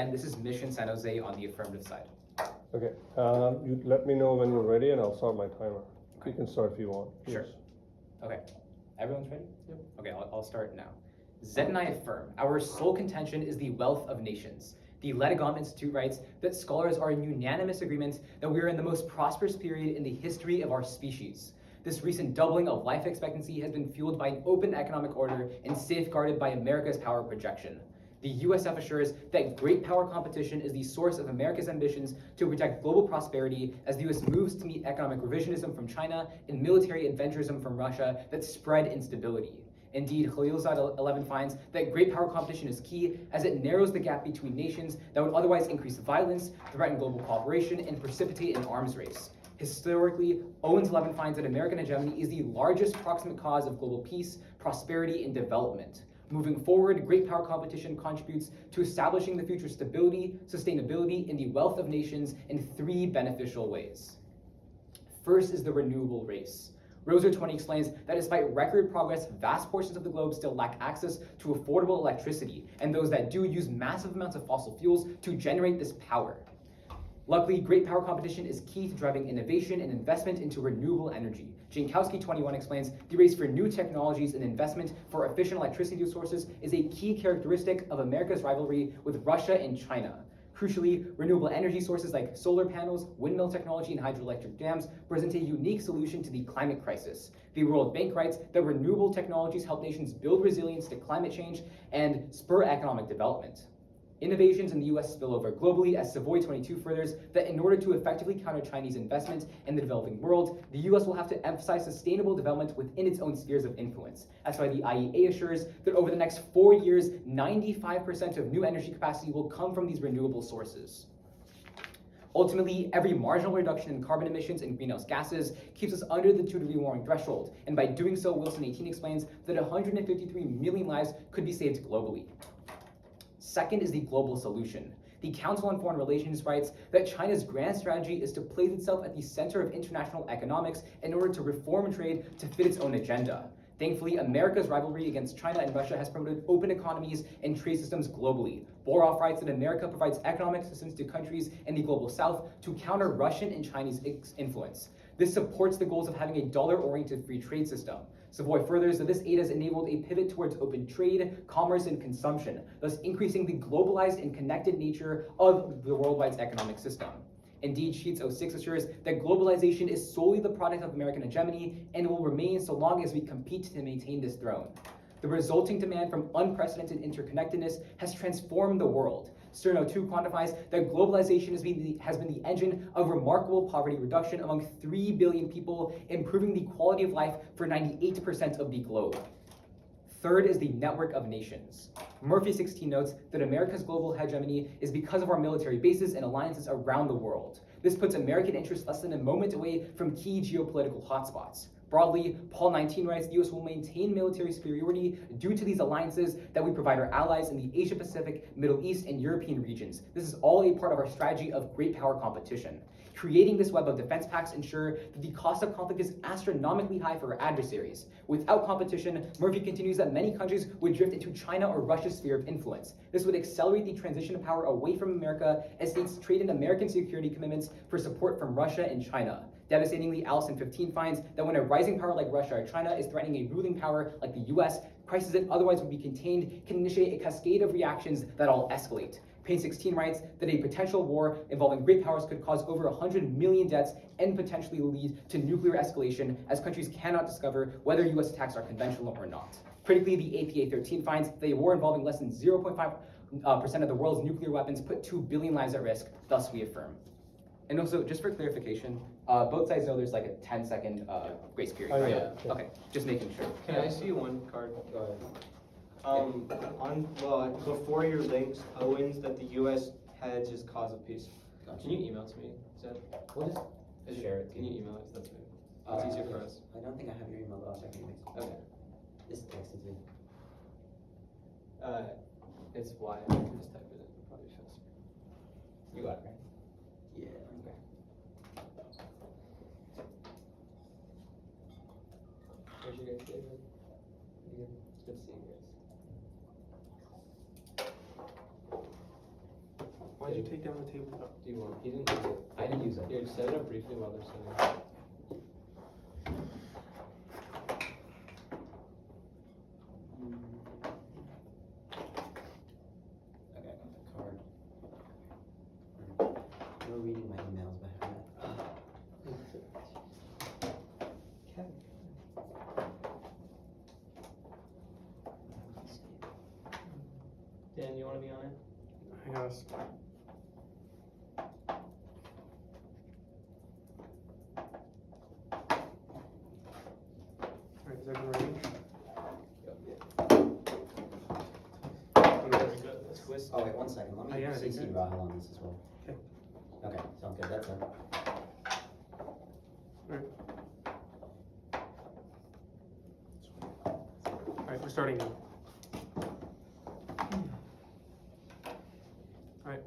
And this is Mission San Jose on the affirmative side. Okay, you let me know when you're ready and I'll start my timer. Okay. You can start if you want. Sure. Yes. Okay, everyone's ready? Yep. Okay, I'll start now. Zed and I affirm, our sole contention is the wealth of nations. The Ledigom Institute writes that scholars are in unanimous agreement that we are in the most prosperous period in the history of our species. This recent doubling of life expectancy has been fueled by an open economic order and safeguarded by America's power projection. The USF assures that great power competition is the source of America's ambitions to protect global prosperity as the US moves to meet economic revisionism from China and military adventurism from Russia that spread instability. Indeed, Khalilzad 11 finds that great power competition is key as it narrows the gap between nations that would otherwise increase violence, threaten global cooperation, and precipitate an arms race. Historically, Owens 11 finds that American hegemony is the largest proximate cause of global peace, prosperity, and development. Moving forward, great power competition contributes to establishing the future stability, sustainability, and the wealth of nations in three beneficial ways. First is the renewable race. Roser 20 explains that despite record progress, vast portions of the globe still lack access to affordable electricity, and those that do use massive amounts of fossil fuels to generate this power. Luckily, great power competition is key to driving innovation and investment into renewable energy. Jankowski 21 explains the race for new technologies and investment for efficient electricity sources is a key characteristic of America's rivalry with Russia and China. Crucially, renewable energy sources like solar panels, windmill technology, and hydroelectric dams present a unique solution to the climate crisis. The World Bank writes that renewable technologies help nations build resilience to climate change and spur economic development. Innovations in the US spill over globally as Savoy 22 furthers that in order to effectively counter Chinese investment in the developing world, the US will have to emphasize sustainable development within its own spheres of influence. That's why the IEA assures that over the next 4 years, 95% of new energy capacity will come from these renewable sources. Ultimately, every marginal reduction in carbon emissions and greenhouse gases keeps us under the 2-degree warming threshold, and by doing so, Wilson 18 explains that 153 million lives could be saved globally. Second is the global solution. The Council on Foreign Relations writes that China's grand strategy is to place itself at the center of international economics in order to reform trade to fit its own agenda. Thankfully, America's rivalry against China and Russia has promoted open economies and trade systems globally. Boroff writes that America provides economic assistance to countries in the global south to counter Russian and Chinese influence. This supports the goals of having a dollar-oriented free trade system. Savoy furthers that this aid has enabled a pivot towards open trade, commerce, and consumption, thus increasing the globalized and connected nature of the worldwide economic system. Indeed, Sheets 06 assures that globalization is solely the product of American hegemony and will remain so long as we compete to maintain this throne. The resulting demand from unprecedented interconnectedness has transformed the world. Stern 02 quantifies that globalization has been the engine of remarkable poverty reduction among 3 billion people, improving the quality of life for 98% of the globe. Third is the network of nations. Murphy 16 notes that America's global hegemony is because of our military bases and alliances around the world. This puts American interests less than a moment away from key geopolitical hotspots. Broadly, Paul 19 writes the US will maintain military superiority due to these alliances that we provide our allies in the Asia-Pacific, Middle East, and European regions. This is all a part of our strategy of great power competition. Creating this web of defense pacts ensure that the cost of conflict is astronomically high for our adversaries. Without competition, Murphy continues that many countries would drift into China or Russia's sphere of influence. This would accelerate the transition of power away from America as states trade in American security commitments for support from Russia and China. Devastatingly, Allison 15 finds that when a rising power like Russia or China is threatening a ruling power like the US, crises that otherwise would be contained can initiate a cascade of reactions that all escalate. Payne 16 writes that a potential war involving great powers could cause over 100 million deaths and potentially lead to nuclear escalation as countries cannot discover whether US attacks are conventional or not. Critically, the APA 13 finds that a war involving less than 0.5% of the world's nuclear weapons put 2 billion lives at risk, thus we affirm. And also, just for clarification, both sides know there's like a 10-second grace period, right? Yeah. Okay, just making sure. Can I see one card? Go ahead. Before your links, Owens that the U.S. hedge is cause of peace. Gotcha. Can you email to me, Zed? We'll just share it. Can you email it? That's good. It's easier for us. I don't think I have your email, but I'll check anyways. Okay. Just text it to me. It's Y. I can just type it in. It'll probably be faster. You got it, right? Yeah. Okay. Where's your guys, David? It's good to see you guys. Why'd you take down the tabletop? Do you want? He didn't use it. I didn't use it. Here, set it up briefly while they're setting it up. Okay, I got the card. No reading my emails back that. Dan, you want to be on it? I guess. Alright, is everyone ready? Twist. Oh, wait, 1 second. Let Oh, me yeah, I think CC that- Rahel on this as well. Okay. Okay, sounds good. That's it. Alright, we're starting now. Alright.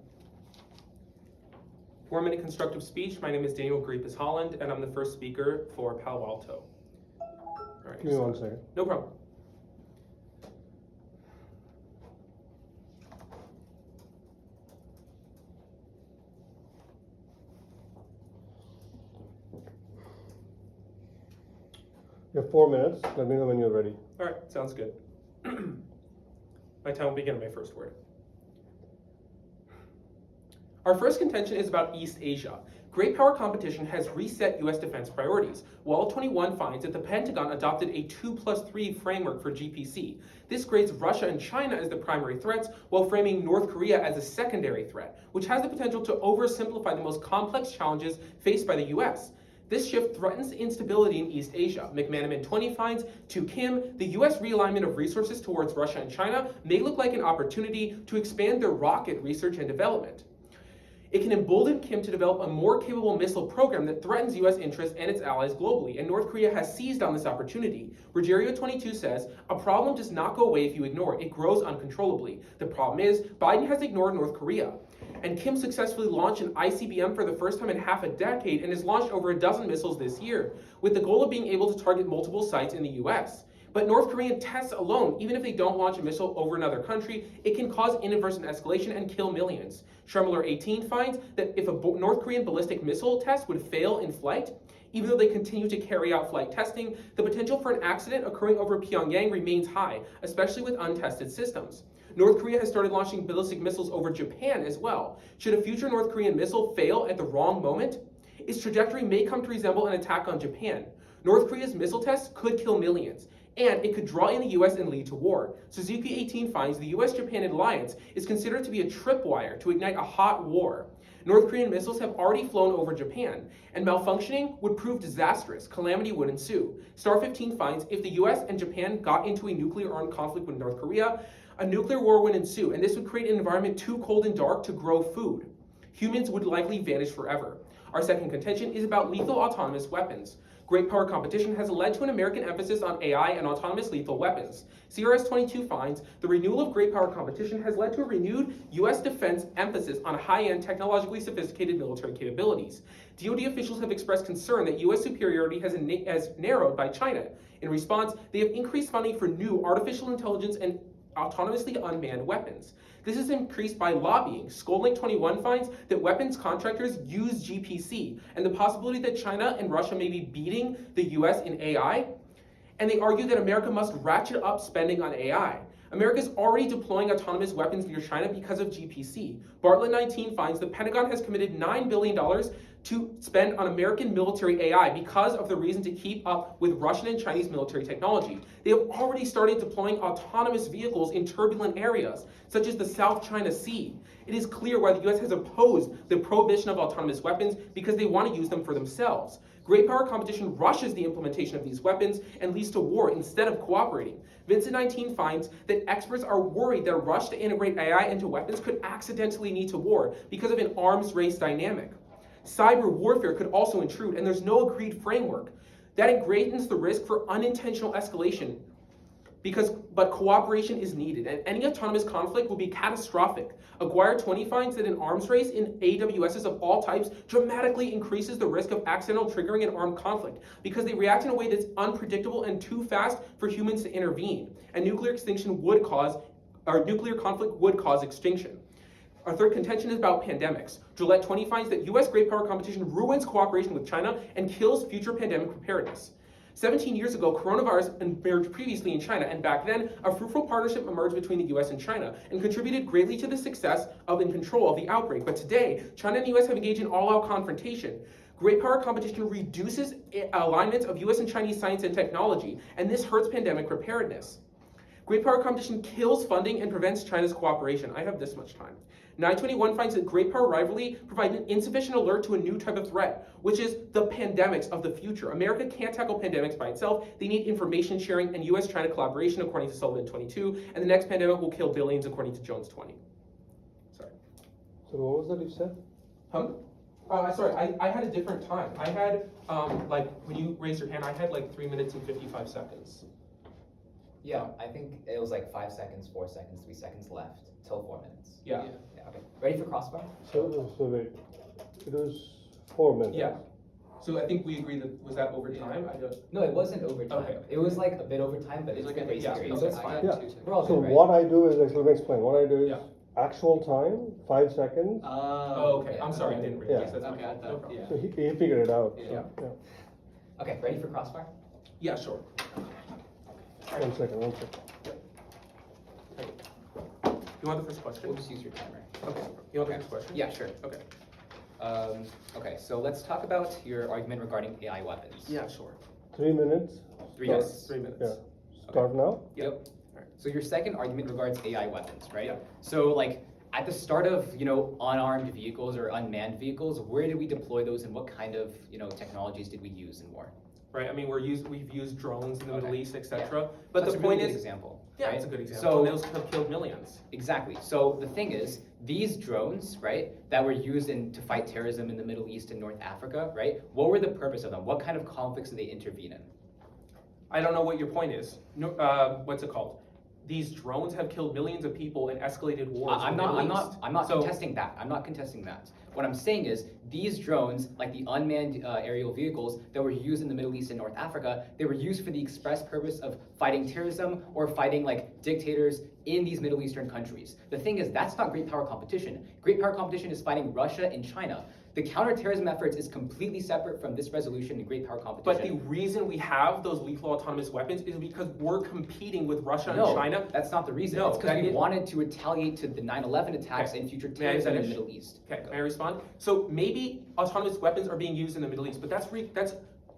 4-minute constructive speech. My name is Daniel Garepis-Holland, and I'm the first speaker for Palo Alto. Alright, Give me 1 second. no problem. You have 4 minutes. Let me know when you're ready. Alright, sounds good. My time will begin with my first word. Our first contention is about East Asia. Great power competition has reset U.S. defense priorities. Wall 21 finds that the Pentagon adopted a 2+3 framework for GPC. This grades Russia and China as the primary threats, while framing North Korea as a secondary threat, which has the potential to oversimplify the most complex challenges faced by the U.S. This shift threatens instability in East Asia. McManaman 20 finds, to Kim, the U.S. realignment of resources towards Russia and China may look like an opportunity to expand their rocket research and development. It can embolden Kim to develop a more capable missile program that threatens U.S. interests and its allies globally, and North Korea has seized on this opportunity. Rogerio 22 says, a problem does not go away if you ignore it. It grows uncontrollably. The problem is, Biden has ignored North Korea. And Kim successfully launched an ICBM for the first time in half a decade and has launched over a dozen missiles this year, with the goal of being able to target multiple sites in the U.S. But North Korean tests alone, even if they don't launch a missile over another country, it can cause inadvertent escalation and kill millions. Shermiller 18 finds that if a North Korean ballistic missile test would fail in flight, even though they continue to carry out flight testing, the potential for an accident occurring over Pyongyang remains high, especially with untested systems. North Korea has started launching ballistic missiles over Japan as well. Should a future North Korean missile fail at the wrong moment, its trajectory may come to resemble an attack on Japan. North Korea's missile tests could kill millions, and it could draw in the U.S. and lead to war. Suzuki 18 finds the U.S.-Japan alliance is considered to be a tripwire to ignite a hot war. North Korean missiles have already flown over Japan, and malfunctioning would prove disastrous. Calamity would ensue. Star 15 finds if the U.S. and Japan got into a nuclear-armed conflict with North Korea, a nuclear war would ensue, and this would create an environment too cold and dark to grow food. Humans would likely vanish forever. Our second contention is about lethal autonomous weapons. Great power competition has led to an American emphasis on AI and autonomous lethal weapons. CRS 22 finds the renewal of great power competition has led to a renewed U.S. defense emphasis on high-end, technologically sophisticated military capabilities. DoD officials have expressed concern that U.S. superiority has narrowed by China. In response, they have increased funding for new artificial intelligence and autonomously unmanned weapons. This is increased by lobbying. Skoldlink 21 finds that weapons contractors use GPC and the possibility that China and Russia may be beating the US in AI. And they argue that America must ratchet up spending on AI. America is already deploying autonomous weapons near China because of GPC. Bartlett 19 finds the Pentagon has committed $9 billion to spend on American military AI because of the reason to keep up with Russian and Chinese military technology. They have already started deploying autonomous vehicles in turbulent areas, such as the South China Sea. It is clear why the US has opposed the prohibition of autonomous weapons because they want to use them for themselves. Great power competition rushes the implementation of these weapons and leads to war instead of cooperating. Vincent 19 finds that experts are worried that a rush to integrate AI into weapons could accidentally lead to war because of an arms race dynamic. Cyber warfare could also intrude, and there's no agreed framework. That greatens the risk for unintentional escalation, but cooperation is needed, and any autonomous conflict will be catastrophic. Aguirre 20 finds that an arms race in AWSs of all types dramatically increases the risk of accidental triggering an armed conflict because they react in a way that's unpredictable and too fast for humans to intervene. And nuclear conflict would cause extinction. Our third contention is about pandemics. Gillette 20 finds that US great power competition ruins cooperation with China and kills future pandemic preparedness. 17 years ago, coronavirus emerged previously in China, and back then, a fruitful partnership emerged between the US and China and contributed greatly to the success of and control of the outbreak. But today, China and the US have engaged in all-out confrontation. Great power competition reduces alignments of US and Chinese science and technology, and this hurts pandemic preparedness. Great power competition kills funding and prevents China's cooperation. I have this much time. 921 finds that great power rivalry provides an insufficient alert to a new type of threat, which is the pandemics of the future. America can't tackle pandemics by itself. They need information sharing and US-China collaboration, according to Sullivan 22, and the next pandemic will kill billions, according to Jones 20. Sorry. So what was that you said? Sorry, I had a different time. I had, like, when you raised your hand, I had like 3 minutes and 55 seconds. Yeah, I think it was like 5 seconds, 4 seconds, 3 seconds left till 4 minutes. Yeah. Okay. Ready for crossfire? So wait, it was 4 minutes. Yeah. So I think we agreed that, was that over time? I don't. No, it wasn't overtime. Okay. It was like a bit overtime, but it's like like a- grace yeah, period, okay. so it's fine. Yeah. We're all So good, right? what I do is, actually, let me explain. What I do is Yeah. actual time, 5 seconds. Oh, okay. I'm sorry, I didn't realize. Yeah. That's Okay, I no thought, problem. yeah. So he figured it out. Yeah. Okay, ready for crossfire? Yeah, sure. 1 second, 1 second. You want the first question? We'll just use your timer. Okay. You want the first question? Yeah, sure. Okay. Okay, so let's talk about your argument regarding AI weapons. Yeah, sure. 3 minutes. 3 Start. minutes. 3 minutes. Yeah. Start now. Yep. So your second argument regards AI weapons, right? Yeah. So like at the start of, unarmed vehicles or unmanned vehicles, where did we deploy those and what kind of, technologies did we use in war? Right. I mean, we've used drones in the Middle Okay. East, etc. But That's the a really point good is, example. yeah, right? it's a good example. So and those have killed millions. exactly. So the thing is, these drones, right, that were used to fight terrorism in the Middle East and North Africa, right? What were the purpose of them? What kind of conflicts did they intervene in? I don't know what your point is. No, what's it called? These drones have killed millions of people and escalated wars. I'm in the Middle not East. So- contesting that. I'm not contesting that. What I'm saying is these drones, like the unmanned aerial vehicles that were used in the Middle East and North Africa, they were used for the express purpose of fighting terrorism or fighting like dictators in these Middle Eastern countries. The thing is, that's not great power competition. Great power competition is fighting Russia and China. The counterterrorism efforts is completely separate from this resolution in great power But competition. the reason we have those lethal autonomous weapons is because we're competing with Russia No, and China. that's not the reason. No, it's because that we is- wanted to retaliate to the 9/11 attacks Okay. and future May I terrorism in the finish? Middle East. Okay, may I respond? So maybe autonomous weapons are being used in the Middle East, but that's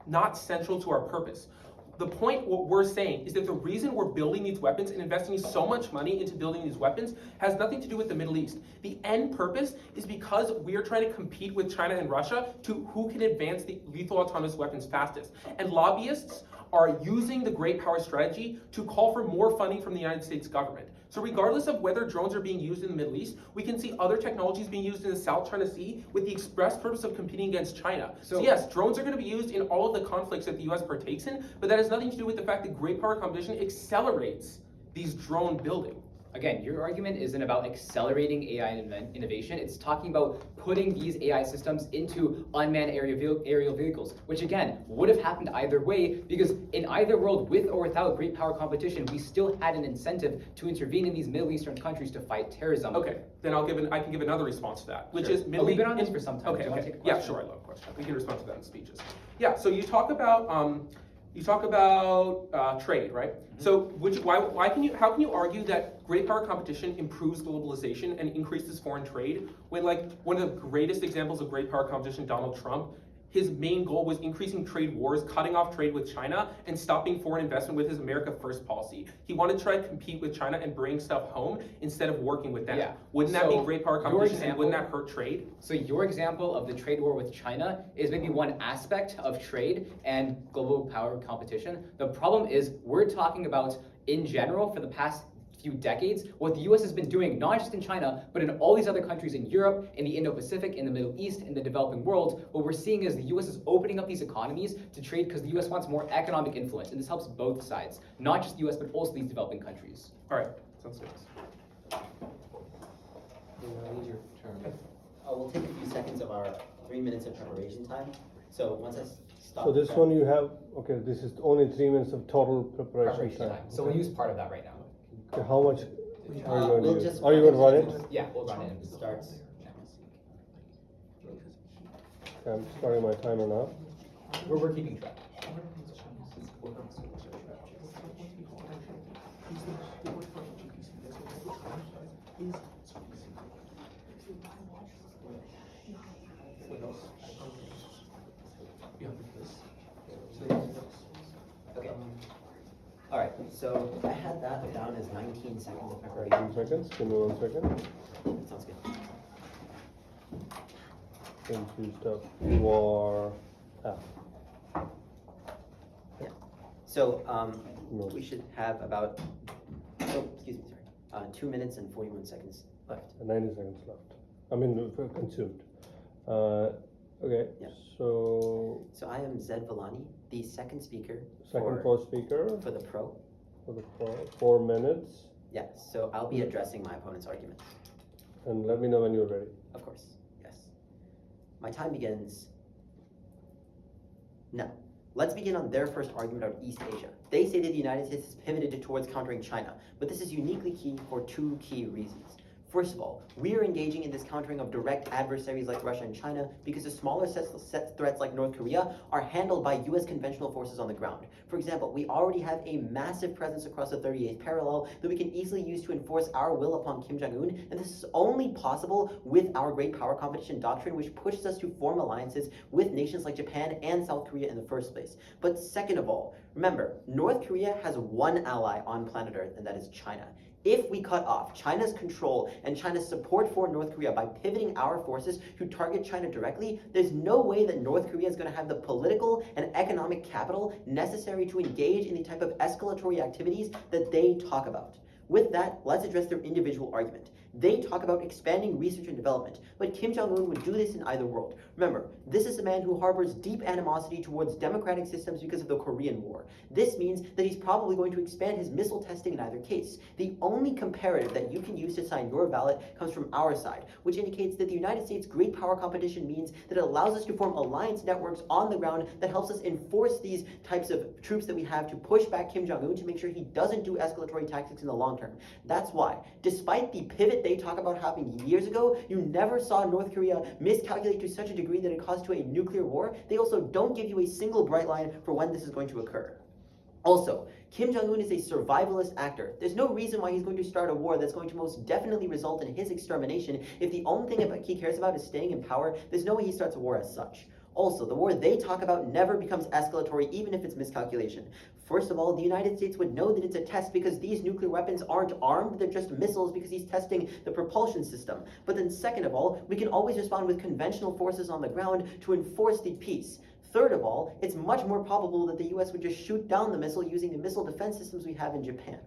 not central to our purpose. The point, what we're saying, is that the reason we're building these weapons and investing so much money into building these weapons has nothing to do with the Middle East. The end purpose is because we are trying to compete with China and Russia to who can advance the lethal autonomous weapons fastest. And lobbyists are using the great power strategy to call for more funding from the United States government. So regardless of whether drones are being used in the Middle East, we can see other technologies being used in the South China Sea with the express purpose of competing against China. So yes, drones are going to be used in all of the conflicts that the US partakes in, but that has nothing to do with the fact that great power competition accelerates these drone building. Again, your argument isn't about accelerating AI innovation. It's talking about putting these AI systems into unmanned aerial vehicles, which again, would have happened either way, because in either world, with or without great power competition, we still had an incentive to intervene in these Middle Eastern countries to fight terrorism. Okay, then I can give another response to that, which Sure. is Middle We've been East- on this for some time. Okay, Do you wanna okay. take a Yeah, question? sure, I love questions. We can respond to that in speeches. Yeah, so you talk about trade, right? Mm-hmm. So how can you argue that great power competition improves globalization and increases foreign trade when, like, one of the greatest examples of great power competition, Donald Trump, his main goal was increasing trade wars, cutting off trade with China, and stopping foreign investment with his America First policy. He wanted to try to compete with China and bring stuff home instead of working with them. Yeah. Wouldn't that So be great power your competition, and example- wouldn't that hurt trade? So your example of the trade war with China is maybe one aspect of trade and global power competition. The problem is we're talking about, in general, for the past few decades, what the US has been doing, not just in China, but in all these other countries in Europe, in the Indo-Pacific, in the Middle East, in the developing world. What we're seeing is the US is opening up these economies to trade because the US wants more economic influence, and this helps both sides, not just the US, but also these developing countries. All right, sounds good. Leave your turn. We'll take a few seconds of our 3 minutes of preparation time. So once I stop. So this one you have, okay, this is only 3 minutes of total preparation time. So we'll use part of that right now. Okay, how much Are you going We'll to just are you going to run it? Yeah, we'll run it. It starts. Okay, I'm starting my timer now. We're keeping track. Okay. All right. So I had that down as 19 seconds of preparation. 19 seconds. Give me 1 second. Sounds good. Into stuff. You are. So No. we should have about. Oh, excuse me. Sorry. 2 minutes and 41 seconds left. 90 seconds left. I mean, consumed. Okay. Yeah. So So I am Zed Villani, the second speaker second pro speaker for the pro. for the pro. 4 minutes. Yeah. So I'll be addressing my opponent's arguments. And let me know when you're ready. Of course. Yes. My time begins now. Let's begin on their first argument about East Asia. They say that the United States has pivoted towards countering China, but this is uniquely key for 2 key reasons. First of all, we are engaging in this countering of direct adversaries like Russia and China because the smaller set threats like North Korea are handled by US conventional forces on the ground. For example, we already have a massive presence across the 38th parallel that we can easily use to enforce our will upon Kim Jong-un, and this is only possible with our great power competition doctrine, which pushes us to form alliances with nations like Japan and South Korea in the first place. But second of all, remember, North Korea has one ally on planet Earth, and that is China. If we cut off China's control and China's support for North Korea by pivoting our forces to target China directly, there's no way that North Korea is going to have the political and economic capital necessary to engage in the type of escalatory activities that they talk about. With that, let's address their individual argument. They talk about expanding research and development, but Kim Jong-un would do this in either world. Remember, this is a man who harbors deep animosity towards democratic systems because of the Korean War. This means that he's probably going to expand his missile testing in either case. The only comparative that you can use to sign your ballot comes from our side, which indicates that the United States' great power competition means that it allows us to form alliance networks on the ground that helps us enforce these types of troops that we have to push back Kim Jong-un to make sure he doesn't do escalatory tactics in the long term. That's why, despite the pivot they talk about happening years ago, you never saw North Korea miscalculate to such a degree that it caused to a nuclear war. They also don't give you a single bright line for when this is going to occur. Also, Kim Jong-un is a survivalist actor. There's no reason why he's going to start a war that's going to most definitely result in his extermination. If the only thing he cares about is staying in power, there's no way he starts a war as such. Also, the war they talk about never becomes escalatory, even if it's miscalculation. First of all, the United States would know that it's a test because these nuclear weapons aren't armed, they're just missiles because he's testing the propulsion system. But then second of all, we can always respond with conventional forces on the ground to enforce the peace. Third of all, it's much more probable that the US would just shoot down the missile using the missile defense systems we have in Japan.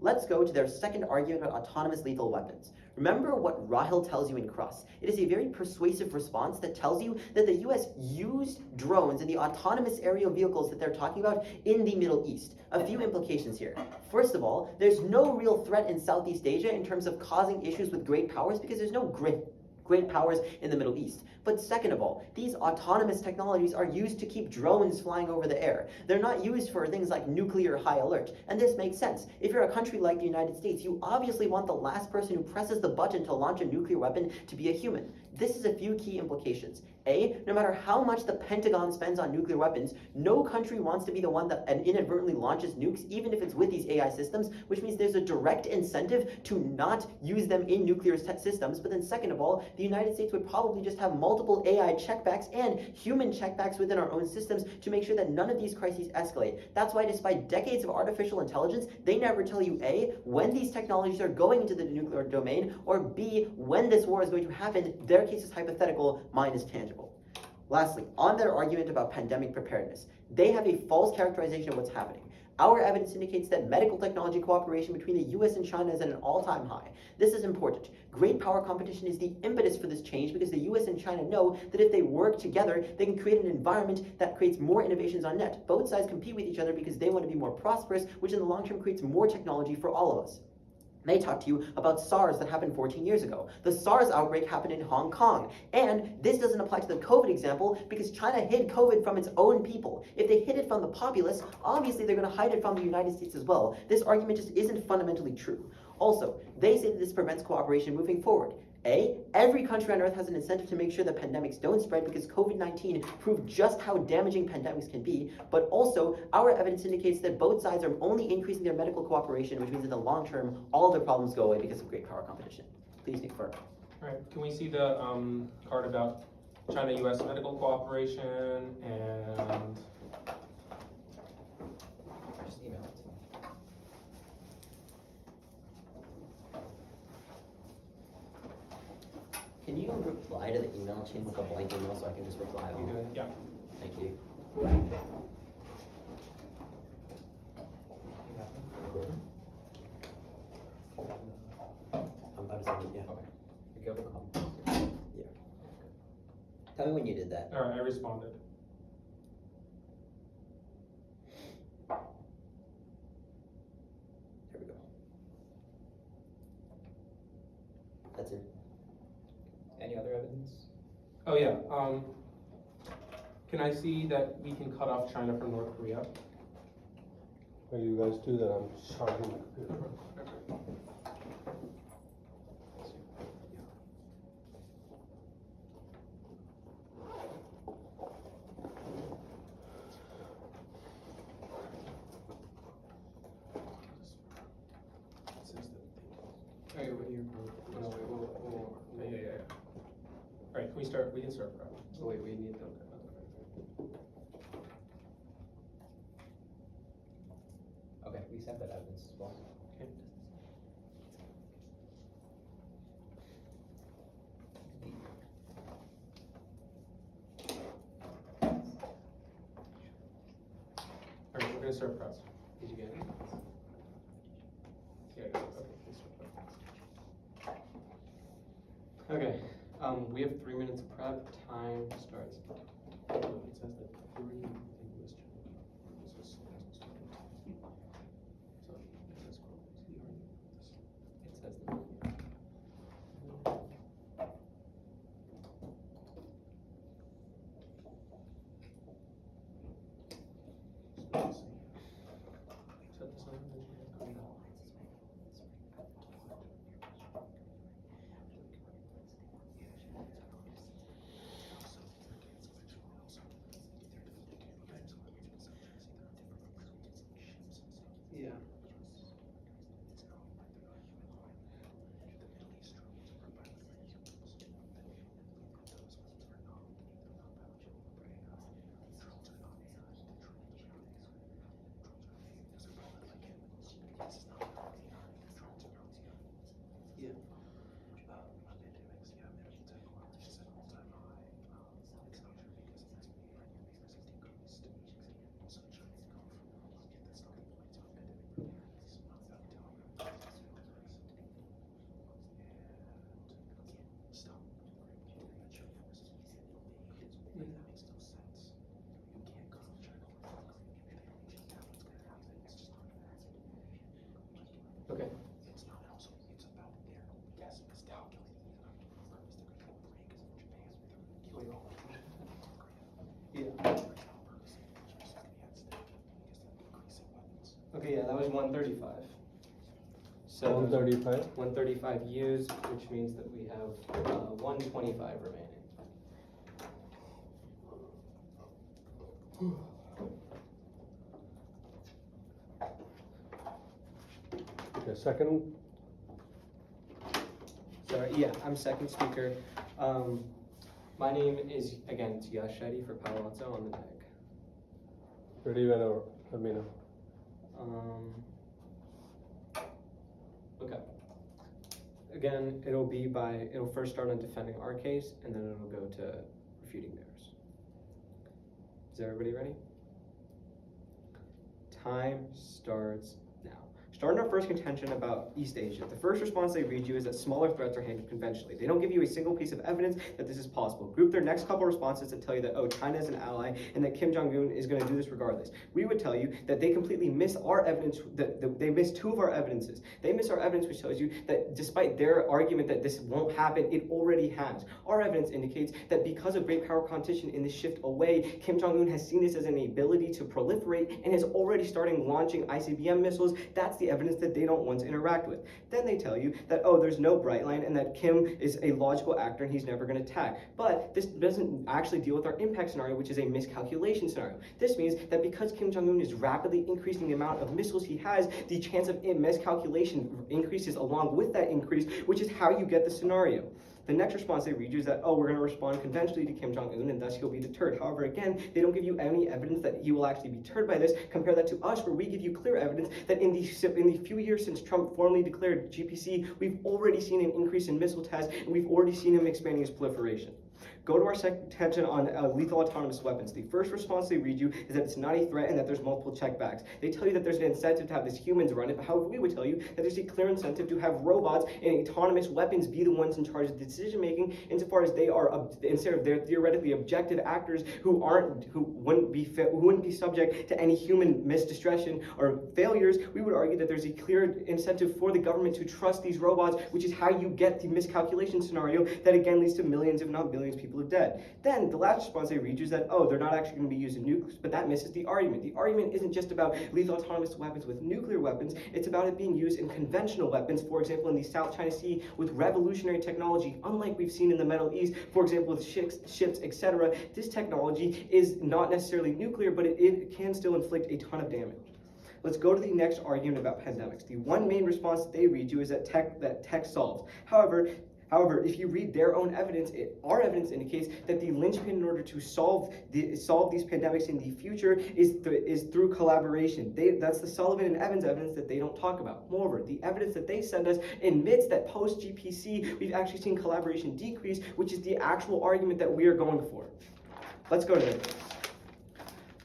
Let's go to their second argument about autonomous lethal weapons. Remember what Rahel tells you in Cross. It is a very persuasive response that tells you that the US used drones in the autonomous aerial vehicles that they're talking about in the Middle East. A few implications here. First of all, there's no real threat in Southeast Asia in terms of causing issues with great powers because there's no great powers in the Middle East. But second of all, these autonomous technologies are used to keep drones flying over the air. They're not used for things like nuclear high alert. And this makes sense. If you're a country like the United States, you obviously want the last person who presses the button to launch a nuclear weapon to be a human. This is a few key implications. A, no matter how much the Pentagon spends on nuclear weapons, no country wants to be the one that inadvertently launches nukes, even if it's with these AI systems, which means there's a direct incentive to not use them in nuclear systems. But then second of all, the United States would probably just have multiple AI checkbacks and human checkbacks within our own systems to make sure that none of these crises escalate. That's why despite decades of artificial intelligence, they never tell you A, when these technologies are going into the nuclear domain, or B, when this war is going to happen. Their case is hypothetical, mine is tangible. Lastly, on their argument about pandemic preparedness, they have a false characterization of what's happening. Our evidence indicates that medical technology cooperation between the US and China is at an all-time high. This is important. Great power competition is the impetus for this change because the US and China know that if they work together, they can create an environment that creates more innovations on net. Both sides compete with each other because they want to be more prosperous, which in the long term creates more technology for all of us. They talk to you about SARS that happened 14 years ago. The SARS outbreak happened in Hong Kong. And this doesn't apply to the COVID example because China hid COVID from its own people. If they hid it from the populace, obviously they're going to hide it from the United States as well. This argument just isn't fundamentally true. Also, they say that this prevents cooperation moving forward. Every country on Earth has an incentive to make sure that pandemics don't spread because COVID-19 proved just how damaging pandemics can be, but also, our evidence indicates that both sides are only increasing their medical cooperation, which means in the long term, all of their problems go away because of great power competition. Please confirm. All right, can we see the card about China-US medical cooperation and Just email it to me. Can you reply to the email chain with a blank email so I can just reply all? yeah? Thank you. I'm about to send it, yeah. Okay. You go to the comments. Yeah. Tell me when you did that. All right, I responded. There we go. That's it. Any other evidence? Oh yeah. Can I see that we can cut off China from North Korea? While you guys do that, I'm charging the computer. Okay, wait, you're, no, wait, Yeah. All right, can we start? We can start. wait, we need them. Okay, we sent that evidence as well. Okay. All right, we're gonna start press. Did you get it? Yeah. Okay. Let's start press. Okay, we have 3 minutes of prep. Time starts. It says that 3 English channels. So it says that. Yeah. Yeah. Okay. Yeah. Okay, yeah, that was 135. So 135. 135 used, which means that we have 125 remaining. Okay, second. So yeah, I'm second speaker. My name is, again, it's Yash Shetty for Palo Alto on the tag. Ready whenever. Let me know. Okay. Again, it'll first start on defending our case, and then it'll go to refuting theirs. Is everybody ready? Time starts now. Starting our first contention about East Asia, the first response they read you is that smaller threats are handled conventionally. They don't give you a single piece of evidence that this is possible. Group their next couple responses that tell you that, oh, China is an ally and that Kim Jong-un is going to do this regardless. We would tell you that they completely miss our evidence, that they miss two of our evidences. They miss our evidence which tells you that despite their argument that this won't happen, it already has. Our evidence indicates that because of great power competition in this shift away, Kim Jong-un has seen this as an ability to proliferate and is already starting launching ICBM missiles. That's the the evidence that they don't want to interact with. Then they tell you that, oh, there's no bright line and that Kim is a logical actor and he's never going to attack. But this doesn't actually deal with our impact scenario, which is a miscalculation scenario. This means that because Kim Jong-un is rapidly increasing the amount of missiles he has, the chance of miscalculation increases along with that increase, which is how you get the scenario. The next response they read you is that, oh, we're going to respond conventionally to Kim Jong-un and thus he'll be deterred. However, again, they don't give you any evidence that he will actually be deterred by this. Compare that to us, where we give you clear evidence that in the few years since Trump formally declared GPC, we've already seen an increase in missile tests and we've already seen him expanding his proliferation. Go to our second contention on lethal autonomous weapons. The first response they read you is that it's not a threat and that there's multiple checkbacks. They tell you that there's an incentive to have these humans run it, but however, we would tell you that there's a clear incentive to have robots and autonomous weapons be the ones in charge of decision making, insofar as they are instead of they're theoretically objective actors who wouldn't be subject to any human misdiscretion or failures. We would argue that there's a clear incentive for the government to trust these robots, which is how you get the miscalculation scenario that again leads to millions, if not billions, people of dead. Then the last response they read you is that, oh, they're not actually going to be using nukes, but that misses the argument. The argument isn't just about lethal autonomous weapons with nuclear weapons, it's about it being used in conventional weapons, for example, in the South China Sea with revolutionary technology, unlike we've seen in the Middle East, for example, with ships, etc. This technology is not necessarily nuclear, but it can still inflict a ton of damage. Let's go to the next argument about pandemics. The one main response that they read you is that tech solves. However, if you read their own evidence, our evidence indicates that the linchpin in order to solve these pandemics in the future is through collaboration. That's the Sullivan and Evans evidence that they don't talk about. Moreover, the evidence that they send us admits that post-GPC, we've actually seen collaboration decrease, which is the actual argument that we are going for. Let's go to that.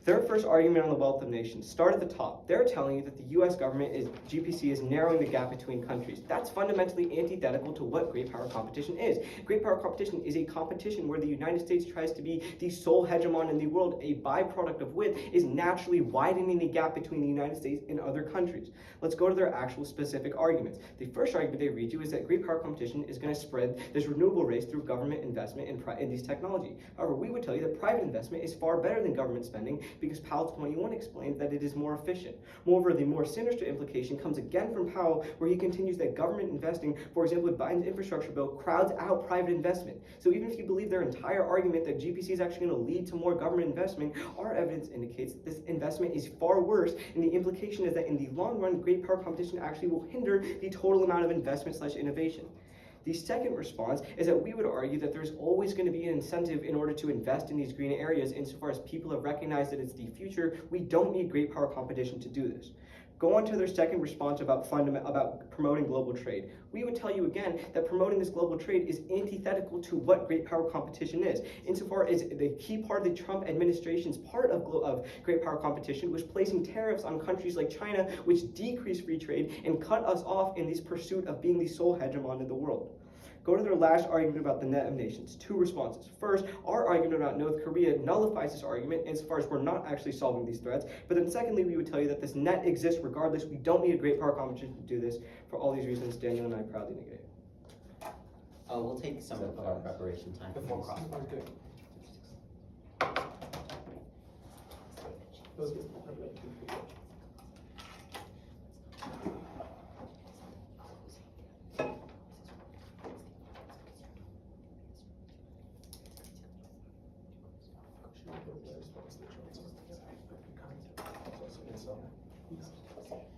Their first argument on the wealth of nations. Start at the top. They're telling you that the US government GPC is narrowing the gap between countries. That's fundamentally antithetical to what great power competition is. Great power competition is a competition where the United States tries to be the sole hegemon in the world. A byproduct of which is naturally widening the gap between the United States and other countries. Let's go to their actual specific arguments. The first argument they read you is that great power competition is going to spread this renewable race through government investment in these technology. However, we would tell you that private investment is far better than government spending, because Palo 21 explained that it is more efficient. Moreover, the more sinister implication comes again from Palo, where he continues that government investing, for example, with Biden's infrastructure bill, crowds out private investment. So even if you believe their entire argument that GPC is actually going to lead to more government investment, our evidence indicates that this investment is far worse, and the implication is that in the long run, great power competition actually will hinder the total amount of investment/innovation. The second response is that we would argue that there's always going to be an incentive in order to invest in these green areas, insofar as people have recognized that it's the future. We don't need great power competition to do this. Go on to their second response about promoting global trade. We would tell you again that promoting this global trade is antithetical to what great power competition is. Insofar as the key part of the Trump administration's part of great power competition was placing tariffs on countries like China, which decrease free trade and cut us off in this pursuit of being the sole hegemon in the world. Go to their last argument about the net of nations. Two responses. First, our argument about North Korea nullifies this argument insofar as we're not actually solving these threats. But then secondly, we would tell you that this net exists regardless. We don't need a great power competition to do this. For all these reasons, Daniel and I proudly negate it. We'll take some of our preparation time before crosswalk.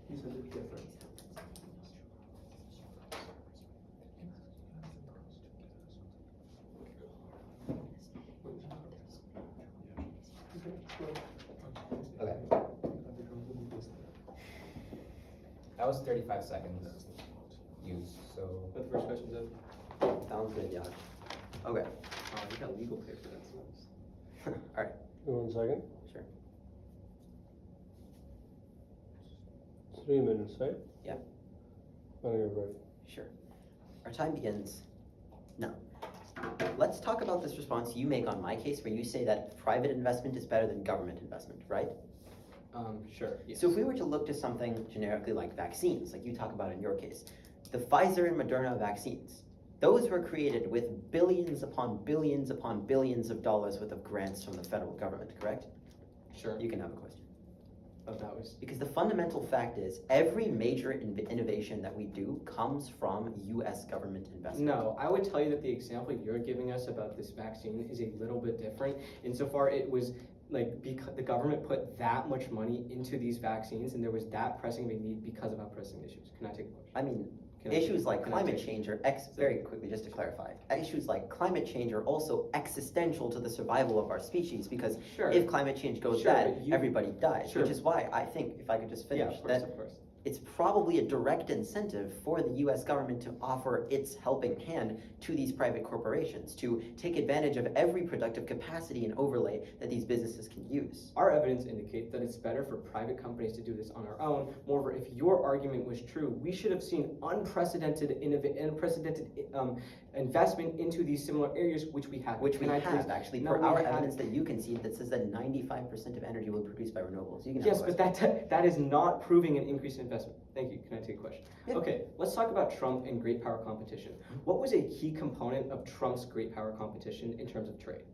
He's a bit different. Okay. That was 35 seconds used, so. But the first question's up. Sounds good, yeah. Okay. You got legal paper, that's nice. All right. 1 second. Sure. 3 minutes, right? Yep. When you're ready. Sure. Our time begins now. Let's talk about this response you make on my case, where you say that private investment is better than government investment, right? Sure. Yes. So if we were to look to something generically like vaccines, like you talk about in your case, the Pfizer and Moderna vaccines, those were created with billions upon billions upon billions of dollars worth of grants from the federal government, correct? Sure. You can have a question. of that was. Because the fundamental fact is every major innovation that we do comes from US government investment. No, I would tell you that the example you're giving us about this vaccine is a little bit different. Insofar, it was like because the government put that much money into these vaccines, and there was that pressing of a need because of how pressing issues. Can I take a question? I mean, Can I issues take- like can I climate take- change are very quickly, just to clarify, issues like climate change are also existential to the survival of our species, because Sure. if climate change goes Sure, bad, but you- everybody dies, Sure. which is why I think, if I could just Yeah, finish, of course, that of course. it's probably a direct incentive for the US government to offer its helping hand to these private corporations, to take advantage of every productive capacity and overlay that these businesses can use. Our evidence indicates that it's better for private companies to do this on our own. Moreover, if your argument was true, we should have seen unprecedented investment into these similar areas, which we have. Which we Can I have, please- actually, No, for we our haven't. evidence that you concede that says that 95% of energy will be produced by renewables. You can Yes, have a but that is not proving an increase in investment. Thank you. Can I take a question? Yeah. Okay, let's talk about Trump and great power competition. What was a key component of Trump's great power competition in terms of trade?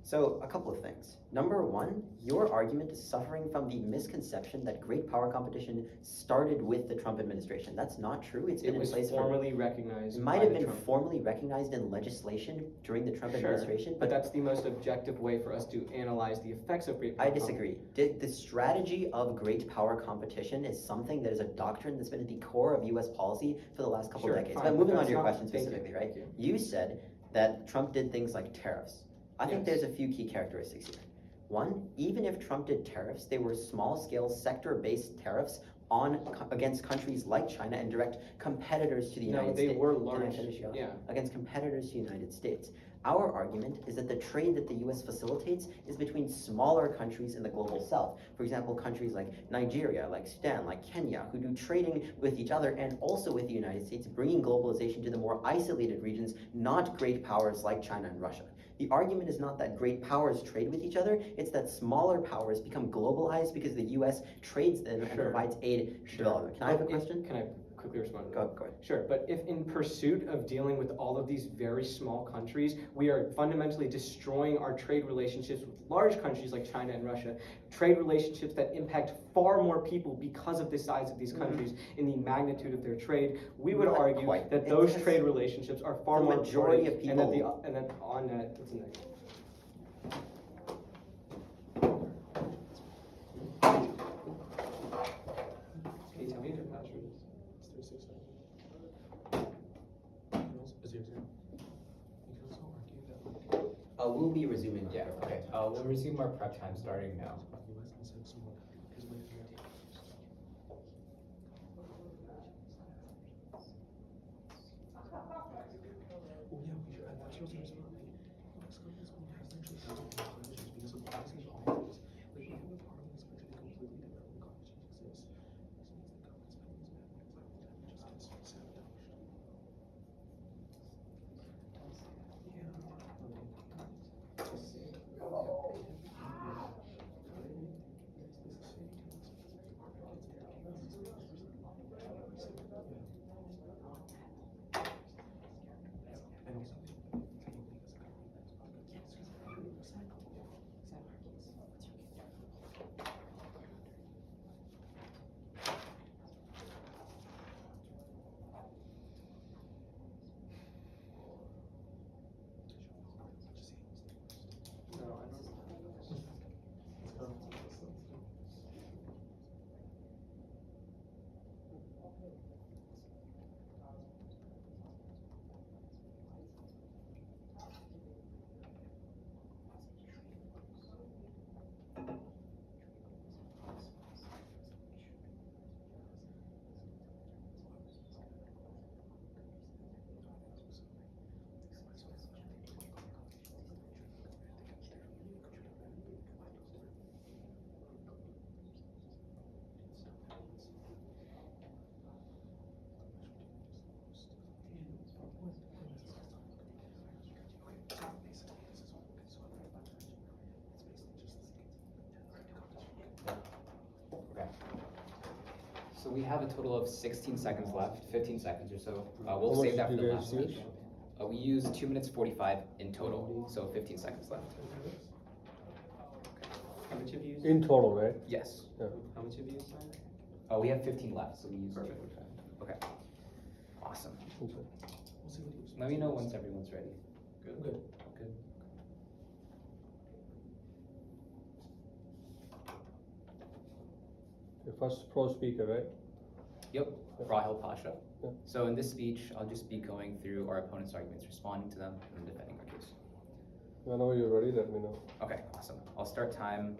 So, a couple of things. Number one, your argument is suffering from the misconception that great power competition started with the Trump administration. That's not true. It's It been in was place formally recognized. It might by have the been Trump- formally recognized in legislation during the Trump Sure, administration, but but that's the most objective way for us to analyze the effects of great power. I disagree. The strategy of great power competition is something that is a doctrine that's been at the core of US policy for the last couple Sure, decades. fine, But but moving on that's to your not- question thank you, specifically, right? thank you. You said that Trump did things like tariffs. I think Yes. there's a few key characteristics here. One, even if Trump did tariffs, they were small-scale, sector-based tariffs against countries like China and direct competitors to the No, United they States. were Can I large, finish you off? yeah. Against competitors to the United States. Our argument is that the trade that the US facilitates is between smaller countries in the global south. For example, countries like Nigeria, like Sudan, like Kenya, who do trading with each other and also with the United States, bringing globalization to the more isolated regions, not great powers like China and Russia. The argument is not that great powers trade with each other, it's that smaller powers become globalized because the US trades them and Sure. provides aid to development. Can I have a But if- question? Can I quickly respond? Go ahead. Sure, but if in pursuit of dealing with all of these very small countries, we are fundamentally destroying our trade relationships with large countries like China and Russia, trade relationships that impact far more people because of the size of these countries and the magnitude of their trade, we would Not argue quite. that It those has- trade relationships are far the more majority important, of people- and that on net, it's a negative. Can you tell me your password is? It's 36 seconds. You can also, 0, 0. You can also argue that like We'll be resuming. Yeah, okay. We'll resume our prep time starting now. US instead of small, because when you oh yeah, we should, that shows there's not Mexico is only has actually thousands of climate change because of policy and politics. Like we have a parliament expected to completely different when climate change exists. This means the government spending is bad when climate just gets sabotaged. Okay. So we have a total of 16 seconds left, 15 seconds or so. We'll How save much that for do the you last guys speech. use? We use 2 minutes 45 in total, so 15 seconds left. How much have you used? In total, right? Yes. How much have you used? Simon? Oh, we have 15 left, so we use Perfect. Okay. Awesome. Okay. Let me know once everyone's ready. Good. Good. The first pro speaker, right? Yep, Rahil Pasha. Yeah. So in this speech, I'll just be going through our opponent's arguments, responding to them, and defending our case. Whenever you're ready, let me know. Okay, awesome. I'll start time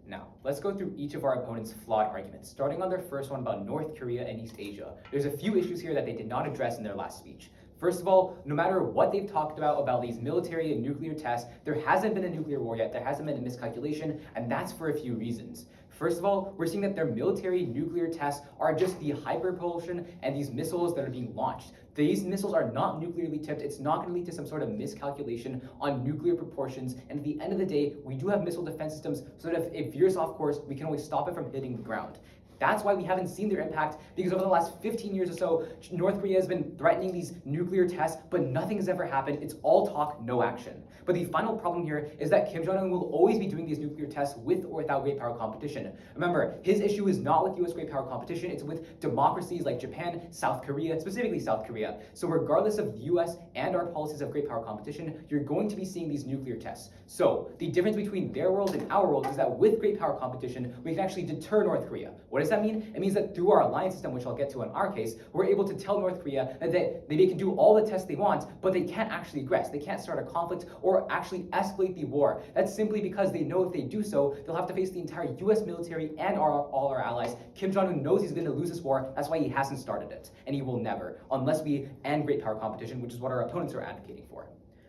now. Let's go through each of our opponent's flawed arguments, starting on their first one about North Korea and East Asia. There's a few issues here that they did not address in their last speech. First of all, no matter what they've talked about these military and nuclear tests, there hasn't been a nuclear war yet, there hasn't been a miscalculation, and that's for a few reasons. First of all, we're seeing that their military nuclear tests are just the hyperpropulsion and these missiles that are being launched. These missiles are not nuclearly tipped. It's not going to lead to some sort of miscalculation on nuclear proportions. And at the end of the day, we do have missile defense systems so that if it veers off course, we can always stop it from hitting the ground. That's why we haven't seen their impact, because over the last 15 years or so, North Korea has been threatening these nuclear tests, but nothing has ever happened. It's all talk, no action. But the final problem here is that Kim Jong-un will always be doing these nuclear tests with or without great power competition. Remember, his issue is not with US great power competition, it's with democracies like Japan, South Korea, specifically South Korea. So regardless of US and our policies of great power competition, you're going to be seeing these nuclear tests. So the difference between their world and our world is that with great power competition, we can actually deter North Korea. What does that mean? It means that through our alliance system, which I'll get to in our case, we're able to tell North Korea that they can do all the tests they want, but they can't actually aggress. They can't start a conflict or actually escalate the war. That's simply because they know if they do so, they'll have to face the entire US military and all our allies. Kim Jong-un knows he's going to lose this war. That's why he hasn't started it. And he will never, unless we end great power competition, which is what our opponents are advocating for.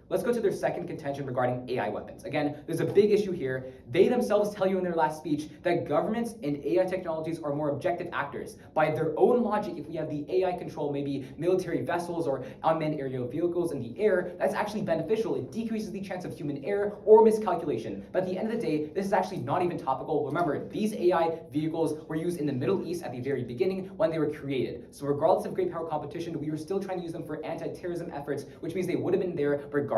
Let's go to their second contention regarding AI weapons. Again, there's a big issue here. They themselves tell you in their last speech that governments and AI technologies are more objective actors. By their own logic, if we have the AI control maybe military vessels or unmanned aerial vehicles in the air, that's actually beneficial. It decreases the chance of human error or miscalculation. But at the end of the day, this is actually not even topical. Remember, these AI vehicles were used in the Middle East at the very beginning when they were created. So regardless of great power competition, we were still trying to use them for anti-terrorism efforts, which means they would have been there regardless.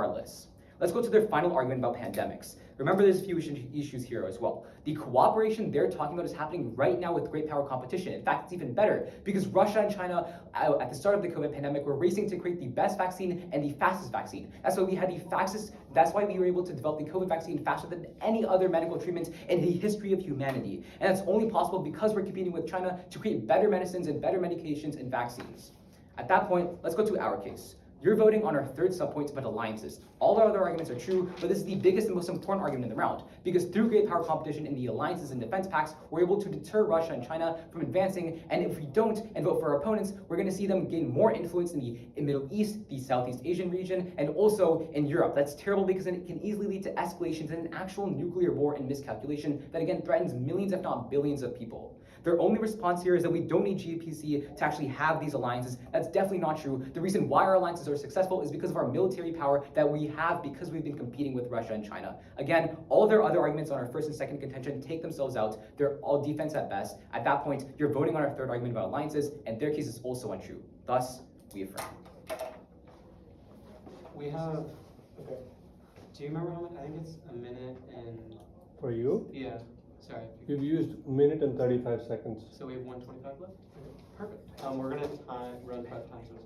Let's go to their final argument about pandemics. Remember, there's a few issues here as well. The cooperation they're talking about is happening right now with great power competition. In fact, it's even better because Russia and China, at the start of the COVID pandemic, were racing to create the best vaccine and the fastest vaccine. That's why we had the fastest. That's why we were able to develop the COVID vaccine faster than any other medical treatment in the history of humanity. And that's only possible because we're competing with China to create better medicines and better medications and vaccines. At that point, let's go to our case. You're voting on our third subpoint about alliances. All our other arguments are true, but this is the biggest and most important argument in the round, because through great power competition in the alliances and defense pacts, we're able to deter Russia and China from advancing, and if we don't and vote for our opponents, we're going to see them gain more influence in the Middle East, the Southeast Asian region, and also in Europe. That's terrible because it can easily lead to escalations in an actual nuclear war and miscalculation that again threatens millions, if not billions of people. Their only response here is that we don't need GPC to actually have these alliances. That's definitely not true. The reason why our alliances are successful is because of our military power that we have because we've been competing with Russia and China. Again, all their other arguments on our first and second contention take themselves out. They're all defense at best. At that point, you're voting on our third argument about alliances, and their case is also untrue. Thus, we affirm. We have, okay. Do you remember how much? I think it's a minute and, For you, yeah, sorry. you've used a minute and 35 seconds. So we have 125 left? Perfect. We're gonna run 5 times those.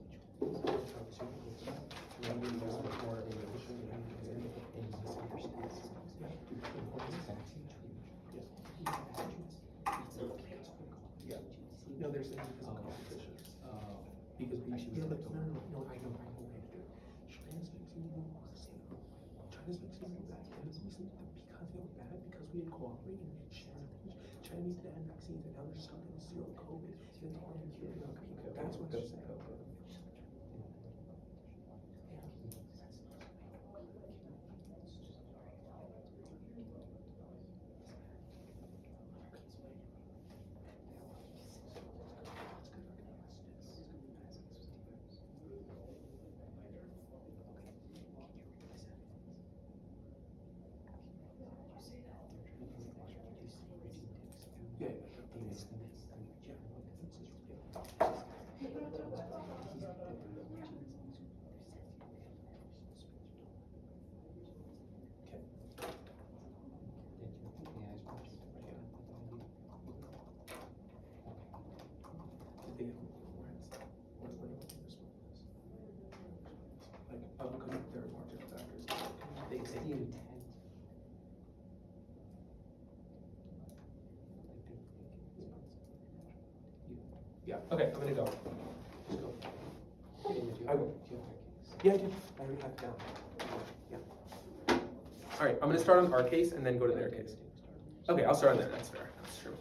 No, there's because of competition. Because we should. No, I know. China's vaccine was bad. China's vaccine was bad because it was bad because we didn't cooperate and share. China needs to end vaccines and now they're just talking zero COVID. And all of you, that's what they're saying. 16. Yeah, okay, I'm gonna go. Just go. I will. Yeah, I do. I already have it down. Yeah. All right, I'm gonna start on our case and then go to their case. Okay, I'll start on there. That's fair. That's true.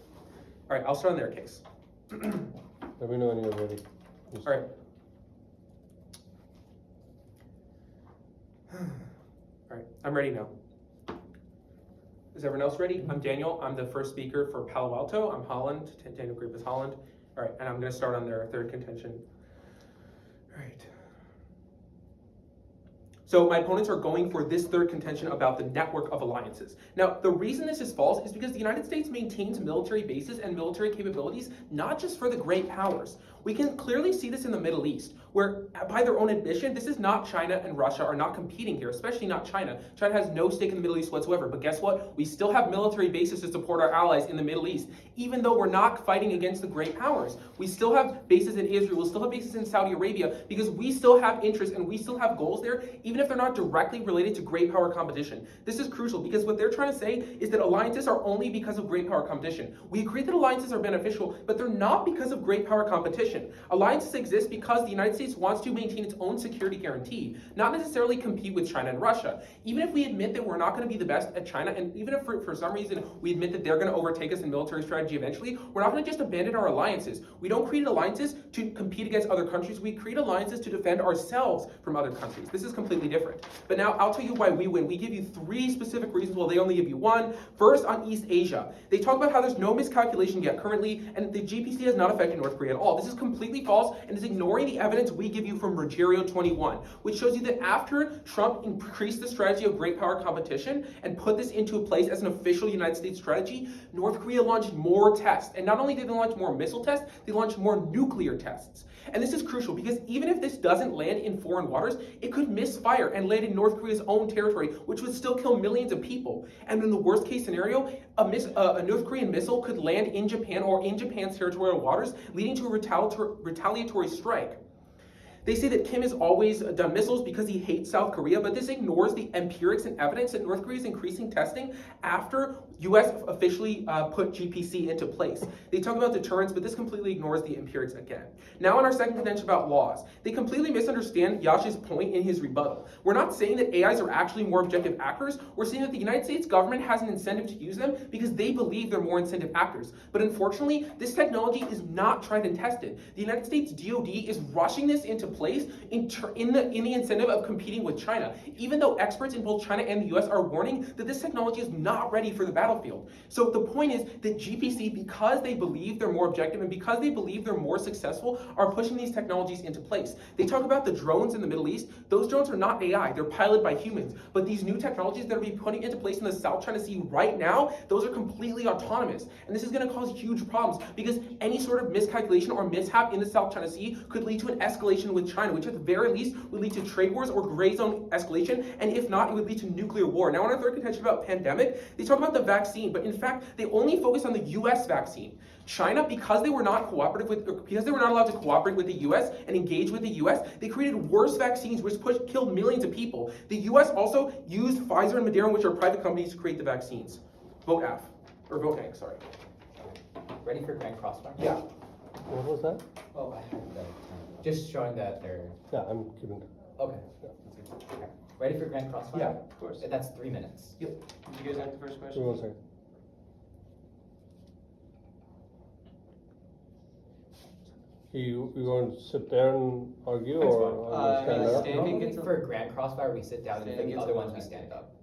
All right, I'll start on their case. Let me know when you're ready. All right. All right, I'm ready now. Is everyone else ready? I'm Daniel. I'm the first speaker for Palo Alto. I'm Holland, Daniel Garepis-Holland. All right, and I'm going to start on their third contention. All right. So my opponents are going for this third contention about the network of alliances. Now, the reason this is false is because the United States maintains military bases and military capabilities, not just for the great powers. We can clearly see this in the Middle East, where by their own admission, this is not China and Russia are not competing here, especially not China. China has no stake in the Middle East whatsoever, but guess what? We still have military bases to support our allies in the Middle East, even though we're not fighting against the great powers. We still have bases in Israel, we'll still have bases in Saudi Arabia, because we still have interests and we still have goals there, even if they're not directly related to great power competition. This is crucial because what they're trying to say is that alliances are only because of great power competition. We agree that alliances are beneficial, but they're not because of great power competition. Alliances exist because the United States wants to maintain its own security guarantee, not necessarily compete with China and Russia. Even if we admit that we're not going to be the best at China, and even if for some reason we admit that they're going to overtake us in military strategy eventually, we're not going to just abandon our alliances. We don't create alliances to compete against other countries. We create alliances to defend ourselves from other countries. This is completely different. But now I'll tell you why we win. We give you 3 specific reasons while they only give you 1. First, on East Asia. They talk about how there's no miscalculation yet currently, and the GPC has not affected North Korea at all. This is completely false and is ignoring the evidence we give you from Ruggiero 21, which shows you that after Trump increased the strategy of great power competition and put this into place as an official United States strategy, North Korea launched more tests. And not only did they launch more missile tests, they launched more nuclear tests. And this is crucial because even if this doesn't land in foreign waters, it could misfire and land in North Korea's own territory, which would still kill millions of people. And in the worst case scenario, a North Korean missile could land in Japan or in Japan's territorial waters, leading to a retaliatory strike. They say that Kim has always done missiles because he hates South Korea, but this ignores the empirics and evidence that North Korea is increasing testing after US officially put GPC into place. They talk about deterrence, but this completely ignores the empirics again. Now on our second contention about laws, they completely misunderstand Yash's point in his rebuttal. We're not saying that AIs are actually more objective actors. We're saying that the United States government has an incentive to use them because they believe they're more incentive actors. But unfortunately, this technology is not tried and tested. The United States DoD is rushing this into place in the incentive of competing with China, even though experts in both China and the US are warning that this technology is not ready for the battlefield. So the point is that GPC, because they believe they're more objective and because they believe they're more successful, are pushing these technologies into place. They talk about the drones in the Middle East. Those drones are not AI, they're piloted by humans. But these new technologies that are being putting into place in the South China Sea right now, those are completely autonomous. And this is going to cause huge problems because any sort of miscalculation or mishap in the South China Sea could lead to an escalation with China, which at the very least would lead to trade wars or gray zone escalation, and if not, it would lead to nuclear war. Now on our third contention about pandemic, they talk about the vaccine, but in fact, they only focus on the US vaccine. China, because they were not allowed to cooperate with the US and engage with the US, they created worse vaccines which killed millions of people. The US also used Pfizer and Moderna, which are private companies, to create the vaccines. Vote F. Or vote A, sorry. Ready for Grand Crossfire? Yeah. What was that? Oh, I had that. Just showing that they're... Yeah, I'm keeping. Okay. Okay. Ready for Grand Crossfire? Yeah, of course. That's 3 minutes. Did you guys have the first question? 1 second. You want to sit there and argue, That's or fine. stand up? Standing Normally gets a- for Grand Crossfire, we sit down, and for Standing the gets other a ones, we vote. stand up.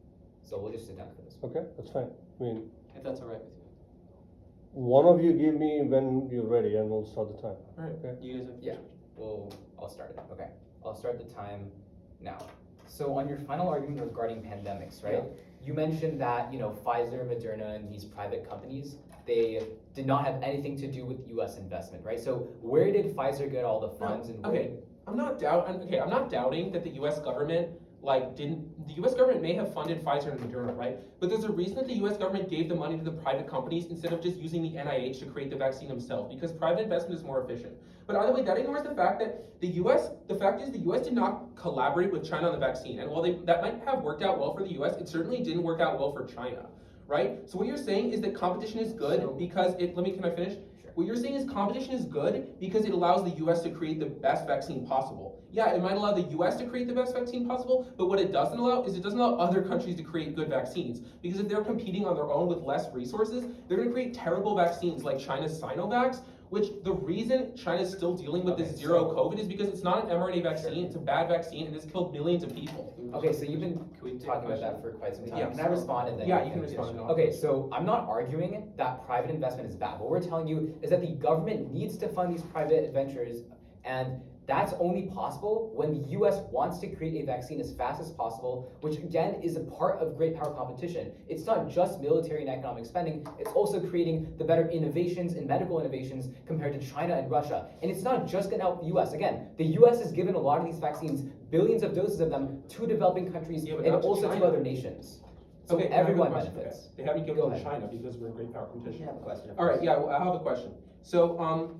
So we'll just sit down for this. Okay, that's fine. I mean, If that's all right with you. one of you give me when you're ready, and we'll start the time. All right. Okay. You guys have the Yeah. first question. I'll start it. Okay. I'll start the time now. So on your final argument regarding pandemics, right? You mentioned that, Pfizer, Moderna, and these private companies, they did not have anything to do with US investment, right? So where did Pfizer get all the funds and where Okay. I'm not doubting that the US government the U.S. government may have funded Pfizer and Moderna, right? But there's a reason that the U.S. government gave the money to the private companies instead of just using the NIH to create the vaccine themselves, because private investment is more efficient. But either way, that ignores the fact that the U.S. did not collaborate with China on the vaccine, and while that might have worked out well for the U.S., it certainly didn't work out well for China, right? So what you're saying is that competition is good because can I finish? What you're saying is competition is good because it allows the U.S. to create the best vaccine possible. Yeah, it might allow the U.S. to create the best vaccine possible, but what it doesn't allow is it doesn't allow other countries to create good vaccines. Because if they're competing on their own with less resources, they're going to create terrible vaccines like China's Sinovac, which the reason China's still dealing with this zero COVID is because it's not an mRNA vaccine, it's a bad vaccine, and it's killed millions of people. Okay, so you've been talking about that for quite some time. Yeah. Can I respond and then? Yeah, you can respond. Okay, so I'm not arguing that private investment is bad. What we're telling you is that the government needs to fund these private adventures, and that's only possible when the US wants to create a vaccine as fast as possible, which again is a part of great power competition. It's not just military and economic spending, it's also creating the better innovations and medical innovations compared to China and Russia. And it's not just gonna help the US. Again, the US has given a lot of these vaccines, billions of doses of them, to developing countries and also to other nations. So Okay, everyone benefits. Okay. They haven't given it to China because we're in great power competition. I have a question. All right, yeah, well, I have a question. So,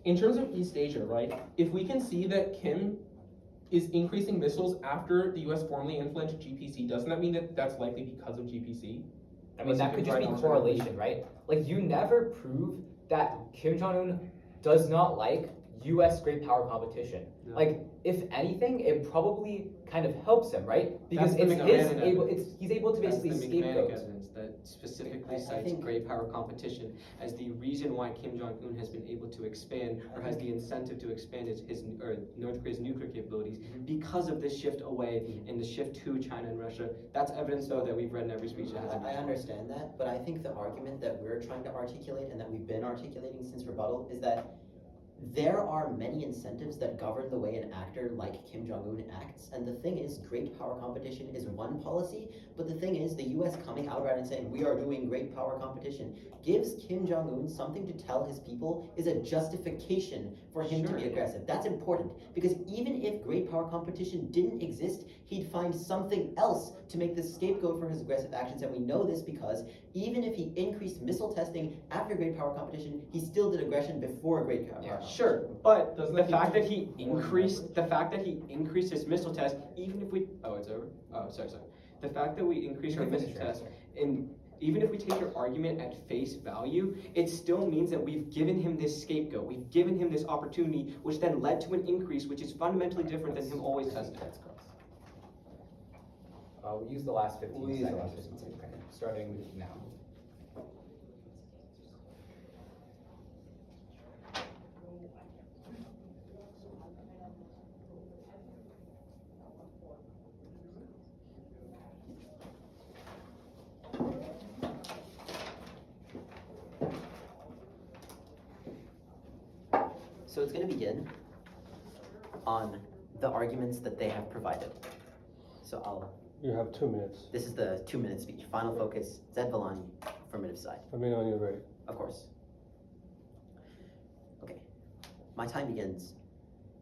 in terms of East Asia, right, if we can see that Kim is increasing missiles after the US formally implemented GPC, doesn't that mean that that's likely because of GPC? I mean, that could just be correlation, right? Like, you never prove that Kim Jong-un does not like US great power competition. No. Like, if anything, it probably kind of helps him, right? Because That's he's able to basically That's the McMahon scapegoat. evidence that specifically I cites think- great power competition as the reason why Kim Jong-un has been able to expand or has the incentive to expand North Korea's nuclear capabilities because of this shift away and the shift to China and Russia. That's evidence, though, that we've read in every speech that hasn't I been understand that, but I think the argument that we're trying to articulate and that we've been articulating since rebuttal is that there are many incentives that govern the way an actor like Kim Jong-un acts, and the thing is, great power competition is one policy, but the thing is, the US coming out right and saying, we are doing great power competition, gives Kim Jong-un something to tell his people is a justification for him to be aggressive. That's important, because even if great power competition didn't exist, he'd find something else to make the scapegoat for his aggressive actions, and we know this because even if he increased missile testing after great power competition, he still did aggression before great power competition. Sure, but Doesn't the that fact give that he increased his missile test, even if we it's over. Oh, sorry. The fact that we increased You our can missile finish your test, answer. and even if we take your argument at face value, it still means that we've given him this scapegoat. We've given him this opportunity, which then led to an increase, which is fundamentally different than him always testing. We'll use the last 15 We'll use the seconds. last 15 seconds. Okay, starting now. So it's going to begin on the arguments that they have provided. So You have 2 minutes. this is the 2-minute speech. Final focus, Zed Villani, affirmative side. I mean, on your right. Of course. Okay, my time begins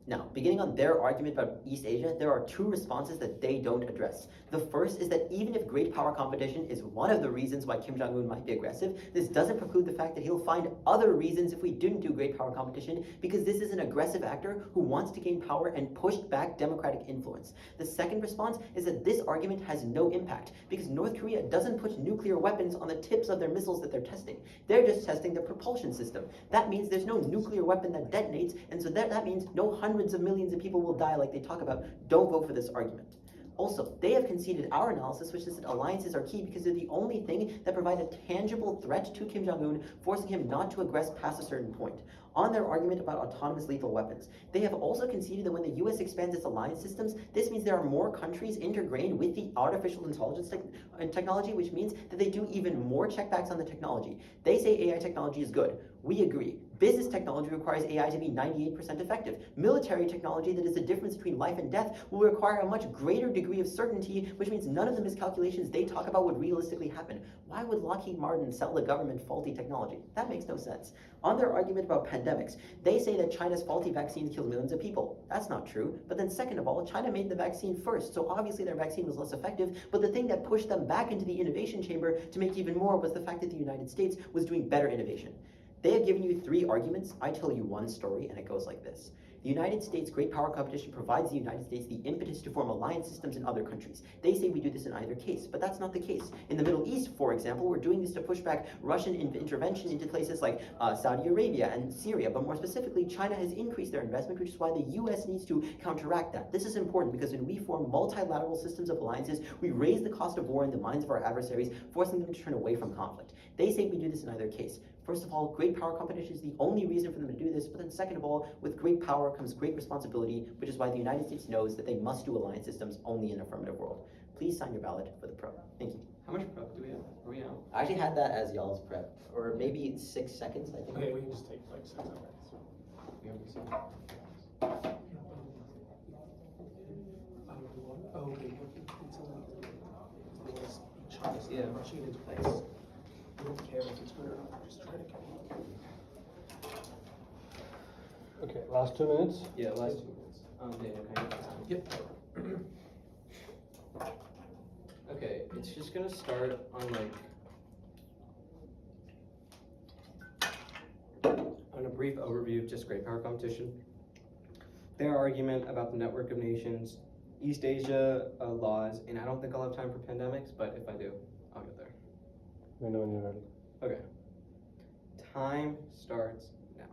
now. Beginning on their argument about East Asia, there are 2 responses that they don't address. The first is that even if great power competition is one of the reasons why Kim Jong-un might be aggressive, this doesn't preclude the fact that he'll find other reasons if we didn't do great power competition, because this is an aggressive actor who wants to gain power and push back democratic influence. The second response is that this argument has no impact, because North Korea doesn't put nuclear weapons on the tips of their missiles that they're testing. They're just testing the propulsion system. That means there's no nuclear weapon that detonates, and so that means no hundreds of millions of people will die like they talk about. Don't vote for this argument. Also, they have conceded our analysis, which is that alliances are key because they're the only thing that provide a tangible threat to Kim Jong-un, forcing him not to aggress past a certain point. On their argument about autonomous lethal weapons, they have also conceded that when the US expands its alliance systems, this means there are more countries integrated with the artificial intelligence technology, which means that they do even more checkbacks on the technology. They say AI technology is good. We agree. Business technology requires AI to be 98% effective. Military technology that is the difference between life and death will require a much greater degree of certainty, which means none of the miscalculations they talk about would realistically happen. Why would Lockheed Martin sell the government faulty technology? That makes no sense. On their argument about pandemics, they say that China's faulty vaccines killed millions of people. That's not true. But then second of all, China made the vaccine first, so obviously their vaccine was less effective, but the thing that pushed them back into the innovation chamber to make even more was the fact that the United States was doing better innovation. They have given you 3 arguments. I tell you one story, and it goes like this. The United States great power competition provides the United States the impetus to form alliance systems in other countries. They say we do this in either case, but that's not the case. In the Middle East, for example, we're doing this to push back Russian intervention into places like Saudi Arabia and Syria, but more specifically, China has increased their investment, which is why the US needs to counteract that. This is important because when we form multilateral systems of alliances, we raise the cost of war in the minds of our adversaries, forcing them to turn away from conflict. They say we do this in either case. First of all, great power competition is the only reason for them to do this, but then second of all, with great power comes great responsibility, which is why the United States knows that they must do alliance systems only in an affirmative world. Please sign your ballot for the pro. Thank you. How much prep do we have? Are we out? I actually had that as y'all's prep, or maybe 6 seconds, I think. Okay, we can just take like 6 minutes. We have this. Oh, wait, it's Yeah. rushing it into place. I don't care if it's good or not, I'm just trying to get it. Okay, last 2 minutes. Yeah, last 2 minutes. Daniel, can you have time? Yep. Okay, it's just gonna start on a brief overview of just great power competition. Their argument about the network of nations, East Asia laws, and I don't think I'll have time for pandemics, but if I do, I'll get there. We know when you're ready. Okay. Time starts now.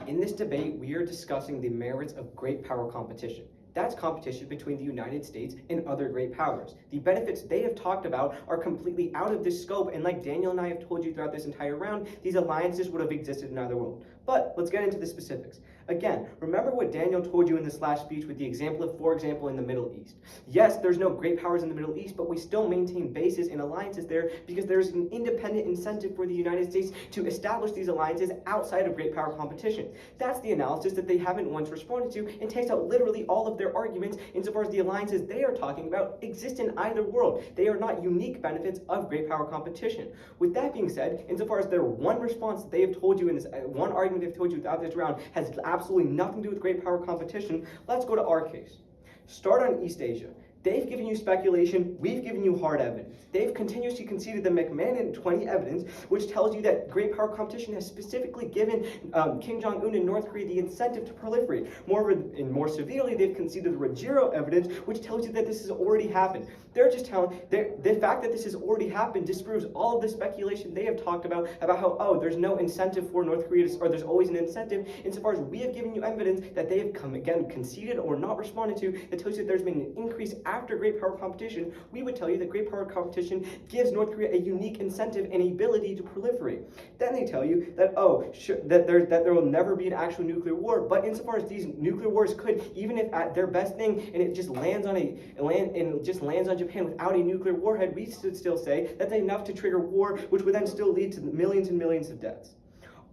In this debate, we are discussing the merits of great power competition. That's competition between the United States and other great powers. The benefits they have talked about are completely out of this scope, and like Daniel and I have told you throughout this entire round, these alliances would have existed in either world. But let's get into the specifics. Again, remember what Daniel told you in this last speech with the example of, for example, in the Middle East. Yes, there's no great powers in the Middle East, but we still maintain bases and alliances there because there's an independent incentive for the United States to establish these alliances outside of great power competition. That's the analysis that they haven't once responded to and takes out literally all of their arguments insofar as the alliances they are talking about exist in either world. They are not unique benefits of great power competition. With that being said, insofar as their one response that they have told you in this, one argument they've told you throughout this round has absolutely nothing to do with great power competition, let's go to our case. Start on East Asia. They've given you speculation, we've given you hard evidence. They've continuously conceded the McMahon 20 evidence, which tells you that great power competition has specifically given Kim Jong-un and North Korea the incentive to proliferate. Moreover, and more severely, they've conceded the Ruggiero evidence, which tells you that this has already happened. They're just telling, the fact that this has already happened disproves all of the speculation they have talked about how, oh, there's no incentive for North Korea, or there's always an incentive, insofar as we have given you evidence that they have conceded or not responded to, that tells you that there's been an increase after great power competition. We would tell you that great power competition gives North Korea a unique incentive and ability to proliferate. Then they tell you that, that there will never be an actual nuclear war, but insofar as these nuclear wars could, even if at their best thing, and it just lands on Japan without a nuclear warhead, we should still say that's enough to trigger war, which would then still lead to millions and millions of deaths.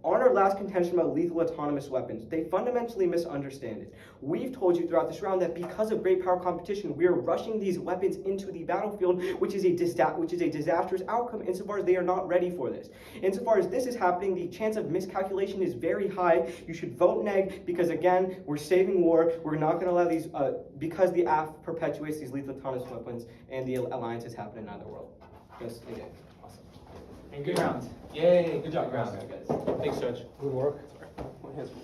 On our last contention about lethal autonomous weapons, they fundamentally misunderstand it. We've told you throughout this round that because of great power competition, we are rushing these weapons into the battlefield, which is a disastrous outcome insofar as they are not ready for this. Insofar as this is happening, the chance of miscalculation is very high. You should vote neg because, again, we're saving war. We're not going to allow these, because the AF perpetuates these lethal autonomous weapons and the alliances happen in either world. Yes, okay. Awesome. And good round. Yay, good job, Good round, guys. guys. Thanks, Judge. Good work. My hands were